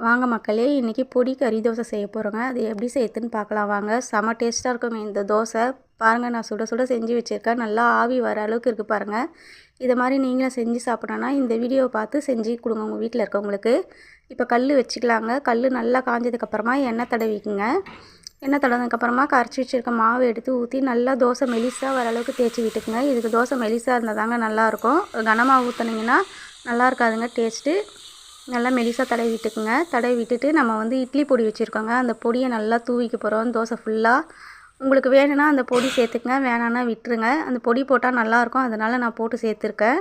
வாங்க மக்களே, இன்றைக்கி பொடி கறி தோசை செய்ய போகிறோங்க. அது எப்படி செய்யுதுன்னு பார்க்கலாம் வாங்க. செம டேஸ்ட்டாக இருக்குங்க இந்த தோசை. பாருங்கள், நான் சுட சுட செஞ்சு வச்சுருக்கேன். நல்லா ஆவி வர அளவுக்கு இருக்குது பாருங்கள். இதை மாதிரி நீங்களும் செஞ்சு சாப்பிடணுன்னா இந்த வீடியோவை பார்த்து செஞ்சு கொடுங்க உங்கள் வீட்டில் இருக்கவங்களுக்கு. இப்போ கல் வச்சுக்கலாங்க. கல் நல்லா காஞ்சதுக்கப்புறமா எண்ணெய் தடவிக்குங்க. எண்ணெய் தடவினதுக்கப்புறமா கரைச்சி வச்சுருக்க மாவு எடுத்து ஊற்றி நல்லா தோசை மெலிசாக வர அளவுக்கு தேய்ச்சி விட்டுக்குங்க. இதுக்கு தோசை மெலிசாக இருந்தால் தாங்க நல்லாயிருக்கும். கனமாக ஊற்றினீங்கன்னா நல்லா இருக்காதுங்க டேஸ்ட்டு. நல்லா மெலிசாக தடவி விட்டுக்குங்க. தடவி விட்டுட்டு நம்ம இட்லி பொடி வச்சுருக்கோங்க. அந்த பொடியை நல்லா தூவிக்க போகிறோம் தோசை ஃபுல்லாக. உங்களுக்கு வேணும்னா அந்த பொடி சேர்த்துக்குங்க, வேணான்னா விட்டுருங்க. அந்த பொடி போட்டால் நல்லாயிருக்கும், அதனால் நான் போட்டு சேர்த்துருக்கேன்.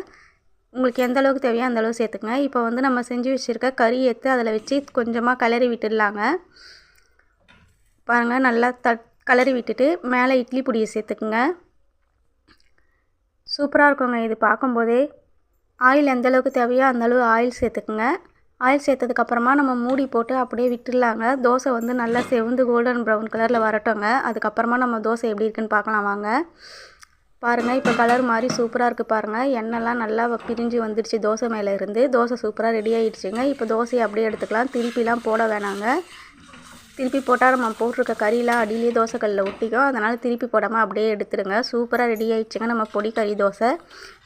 உங்களுக்கு எந்த அளவுக்கு தேவையோ அந்தளவு சேர்த்துக்குங்க. இப்போ நம்ம செஞ்சு வச்சுருக்க கறி எடுத்து அதில் வச்சு கொஞ்சமாக கிளறி விட்டுடலாங்க. பாருங்கள், நல்லா கிளறி விட்டுட்டு மேலே இட்லி பொடியை சேர்த்துக்குங்க. சூப்பராக இருக்குங்க இது பார்க்கும்போதே. ஆயில் எந்தளவுக்கு தேவையோ அந்தளவு ஆயில் சேர்த்துக்குங்க. ஆயில் சேர்த்ததுக்கப்புறமா நம்ம மூடி போட்டு அப்படியே விட்டுடலாங்க. தோசை நல்லா செவந்து கோல்டன் ப்ரௌன் கலரில் வரட்டோங்க. அதுக்கப்புறமா நம்ம தோசை எப்படி இருக்குன்னு பார்க்கலாம் வாங்க. பாருங்கள், இப்போ கலர் மாதிரி சூப்பராக இருக்குது பாருங்கள். எண்ணெய்லாம் நல்லா பிரிஞ்சு வந்துடுச்சு தோசை மேலே இருந்து. தோசை சூப்பராக ரெடி ஆகிடுச்சுங்க. இப்போ தோசையை அப்படியே எடுத்துக்கலாம். திருப்பிலாம் போட வேணாங்க. திருப்பி போட்டால் நம்ம போட்டிருக்க கறியெலாம் அடியிலே தோசைக்கல்லில் ஒட்டிக்கும். அதனால் திருப்பி போடாமல் அப்படியே எடுத்துருங்க. சூப்பராக ரெடி ஆகிடுச்சுங்க நம்ம பொடி கறி தோசை.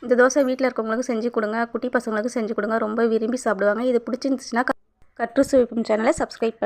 இந்த தோசை வீட்டில் இருக்கவங்களுக்கு செஞ்சு கொடுங்க, குட்டி பசங்களுக்கு செஞ்சு கொடுங்க. ரொம்ப விரும்பி சாப்பிடுவாங்க. இது பிடிச்சிருந்துச்சுன்னா கற்று சுவைக்கும் சேனலை சப்ஸ்கிரைப் பண்ணுங்கள்.